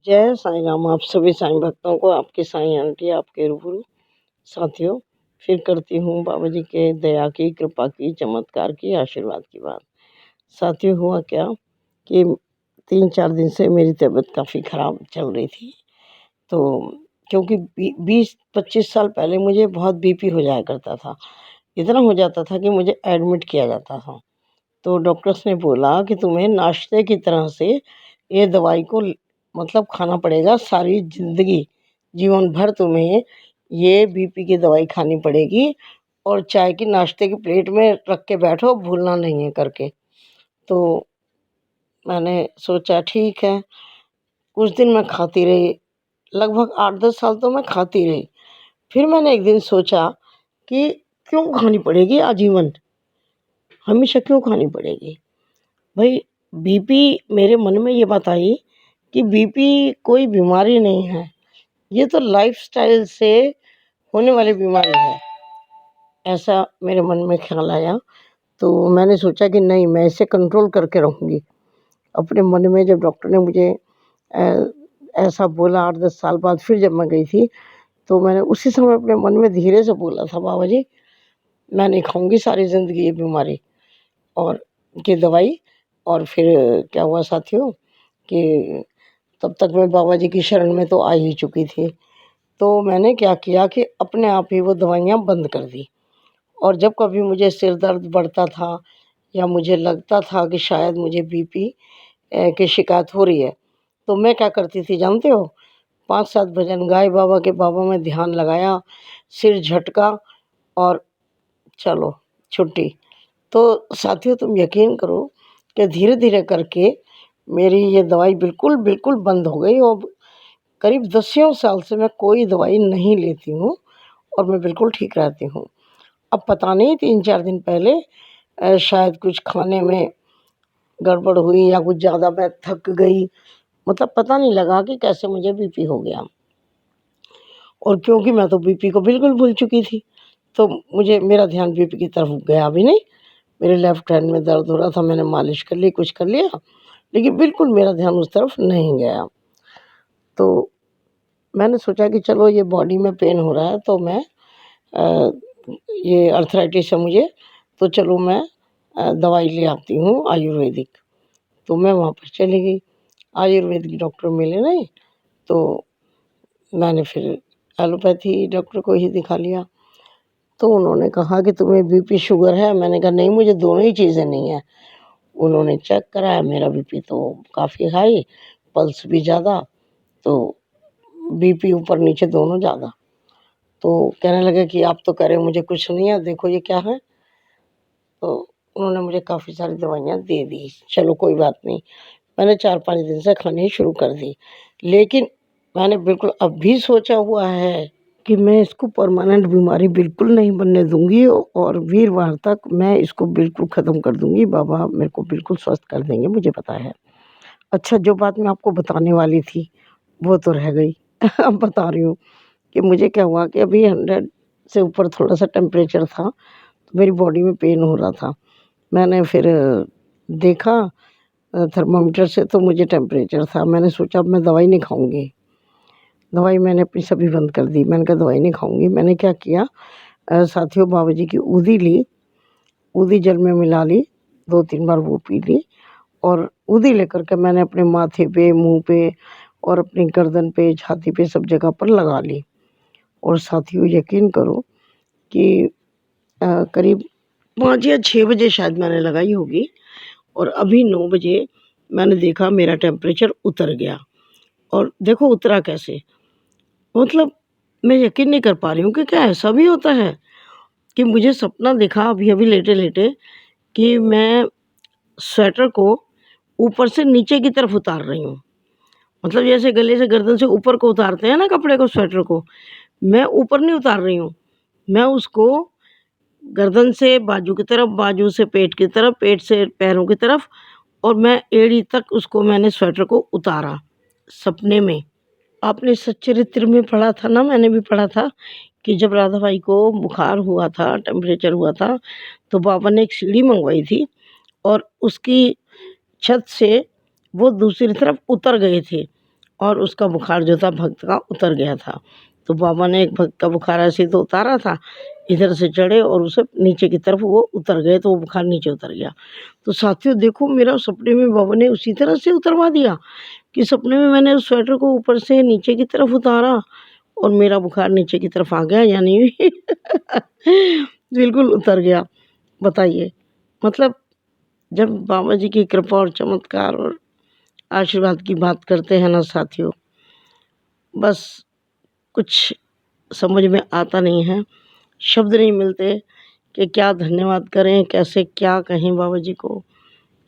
जय साईं राम। आप सभी साईं भक्तों को, आपकी साईं आंटी, आपके रूबरू साथियों, फिर करती हूँ बाबा जी के दया की, कृपा की, चमत्कार की, आशीर्वाद की बात। साथियों, हुआ क्या कि 3-4 दिन से मेरी तबीयत काफ़ी ख़राब चल रही थी। तो क्योंकि 20-25 साल पहले मुझे बहुत बीपी हो जाया करता था। इतना हो जाता था कि मुझे एडमिट किया जाता था। तो डॉक्टर्स ने बोला कि तुम्हें नाश्ते की तरह से ये दवाई को मतलब खाना पड़ेगा सारी ज़िंदगी, जीवन भर तुम्हें ये बीपी की दवाई खानी पड़ेगी और चाय की नाश्ते की प्लेट में रख के बैठो, भूलना नहीं है करके। तो मैंने सोचा ठीक है, कुछ दिन मैं खाती रही, लगभग 8-10 साल तो मैं खाती रही। फिर मैंने एक दिन सोचा कि क्यों खानी पड़ेगी आजीवन, हमेशा क्यों खानी पड़ेगी? भई बीपी, मेरे मन में ये बात आई कि बीपी कोई बीमारी नहीं है, ये तो लाइफ़स्टाइल से होने वाली बीमारी है। ऐसा मेरे मन में ख़्याल आया, तो मैंने सोचा कि नहीं, मैं इसे कंट्रोल करके रहूँगी। अपने मन में जब डॉक्टर ने मुझे अ, ऐसा बोला 8-10 साल बाद फिर जब मैं गई थी, तो मैंने उसी समय अपने मन में धीरे से बोला था, बाबा जी, मैं नहीं खाऊँगी सारी ज़िंदगी ये बीमारी और ये दवाई। और फिर क्या हुआ साथियों कि तब तक मैं बाबा जी की शरण में तो आ ही चुकी थी। तो मैंने क्या किया कि अपने आप ही वो दवाइयाँ बंद कर दी। और जब कभी मुझे सिर दर्द बढ़ता था या मुझे लगता था कि शायद मुझे बीपी की शिकायत हो रही है, तो मैं क्या करती थी जानते हो? 5-7 भजन गाए बाबा के, बाबा में ध्यान लगाया, सिर झटका और चलो छुट्टी। तो साथियों, तुम यकीन करो कि धीरे-धीरे करके मेरी ये दवाई बिल्कुल बंद हो गई और करीब 10 साल से मैं कोई दवाई नहीं लेती हूँ और मैं बिल्कुल ठीक रहती हूँ। अब पता नहीं 3-4 दिन पहले शायद कुछ खाने में गड़बड़ हुई या कुछ ज़्यादा मैं थक गई, मतलब पता नहीं लगा कि कैसे मुझे बीपी हो गया। और क्योंकि मैं तो बीपी को बिल्कुल भूल चुकी थी, तो मुझे मेरा ध्यान बीपी की तरफ गया भी नहीं। मेरे लेफ्ट हैंड में दर्द हो रहा था, मैंने मालिश कर ली, कुछ कर लिया, लेकिन बिल्कुल मेरा ध्यान उस तरफ नहीं गया। तो मैंने सोचा कि चलो ये बॉडी में पेन हो रहा है तो मैं अ, ये अर्थराइटिस है मुझे, तो चलो मैं दवाई ले आती हूँ आयुर्वेदिक। तो मैं वहाँ पर चली गई, आयुर्वेदिक डॉक्टर मिले नहीं, तो मैंने फिर एलोपैथी डॉक्टर को ही दिखा लिया। तो उन्होंने कहा कि तुम्हें बीपी शुगर है? मैंने कहा नहीं, मुझे दोनों ही चीज़ें नहीं है। उन्होंने चेक कराया, मेरा बीपी तो काफ़ी हाई, पल्स भी ज़्यादा, तो बीपी ऊपर-नीचे दोनों ज़्यादा। तो कहने लगे कि आप तो कह रहे हो मुझे कुछ नहीं है, देखो ये क्या है? तो उन्होंने मुझे काफ़ी सारी दवाइयाँ दे दी। चलो कोई बात नहीं, मैंने 4-5 दिन से खानी शुरू कर दी। लेकिन मैंने बिल्कुल अब भी सोचा हुआ है कि मैं इसको परमानेंट बीमारी बिल्कुल नहीं बनने दूँगी और वीरवार तक मैं इसको बिल्कुल ख़त्म कर दूँगी। बाबा मेरे को बिल्कुल स्वस्थ कर देंगे, मुझे पता है। अच्छा, जो बात मैं आपको बताने वाली थी, वो तो रह गई। अब बता रही हूँ कि मुझे क्या हुआ कि अभी 100 से ऊपर थोड़ा-सा टेम्परेचर था, तो मेरी बॉडी में पेन हो रहा था। मैंने फिर देखा थर्मामीटर से, तो मुझे टेम्परेचर था। मैंने सोचा अब मैं दवाई नहीं खाऊँगी। दवाई मैंने अपनी सभी बंद कर दी। मैंने कहा दवाई नहीं खाऊँगी। मैंने क्या किया, साथियों, बाबा जी की ऊधी ली, ऊधी जल में मिला ली, 2-3 बार वो पी ली और ऊधी लेकर के मैंने अपने माथे पे, मुँह पे और अपनी गर्दन पे, छाती पे सब जगह पर लगा ली। और साथियों, यकीन करो कि करीब 5 या 6 बजे शायद मैंने लगाई होगी और अभी 9 बजे मैंने देखा मेरा टेम्परेचर उतर गया। और देखो उतरा कैसे, मतलब मैं यकीन नहीं कर पा रही हूँ कि क्या ऐसा भी होता है कि मुझे सपना दिखा अभी-अभी लेटे-लेटे कि मैं स्वेटर को ऊपर से नीचे की तरफ उतार रही हूँ। मतलब जैसे गले से गर्दन से ऊपर को उतारते हैं ना कपड़े को, स्वेटर को, मैं ऊपर नहीं उतार रही हूँ। मैं उसको गर्दन से बाजू की तरफ, बाजू से पेट की तरफ, पेट से पैरों की तरफ और मैं एड़ी तक उसको मैंने स्वेटर को उतारा, सपने में। आपने सच्चरित्र में पढ़ा था ना, मैंने भी पढ़ा था कि जब राधा बाई को बुखार हुआ था, टेम्परेचर हुआ था, तो बाबा ने एक सीढ़ी मँगवाई थी और उसकी छत से वो दूसरी तरफ उतर गए थे और उसका बुखार जो था भक्त का उतर गया था। तो बाबा ने एक भक्त का बुखार ऐसे ही तो उतारा था, इधर से चढ़े और उसे नीचे की तरफ वो उतर गए, तो वो बुखार नीचे उतर गया। तो साथियों देखो, मेरा सपने में बाबा ने उसी तरह से उतरवा दिया कि सपने में मैंने उस स्वेटर को ऊपर से नीचे की तरफ उतारा और मेरा बुखार नीचे की तरफ आ गया, यानी बिल्कुल उतर गया। बताइए, मतलब जब बाबा जी की कृपा और चमत्कार और आशीर्वाद की बात करते हैं ना साथियों, बस कुछ समझ में आता नहीं है, शब्द नहीं मिलते कि क्या धन्यवाद करें, कैसे क्या कहें बाबा जी को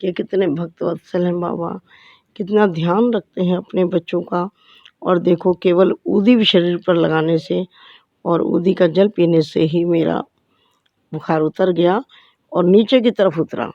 कि कितने भक्तवत्सल हैं बाबा, कितना ध्यान रखते हैं अपने बच्चों का। और देखो, केवल ऊदी भी शरीर पर लगाने से और ऊदी का जल पीने से ही मेरा बुखार उतर गया और नीचे की तरफ उतरा।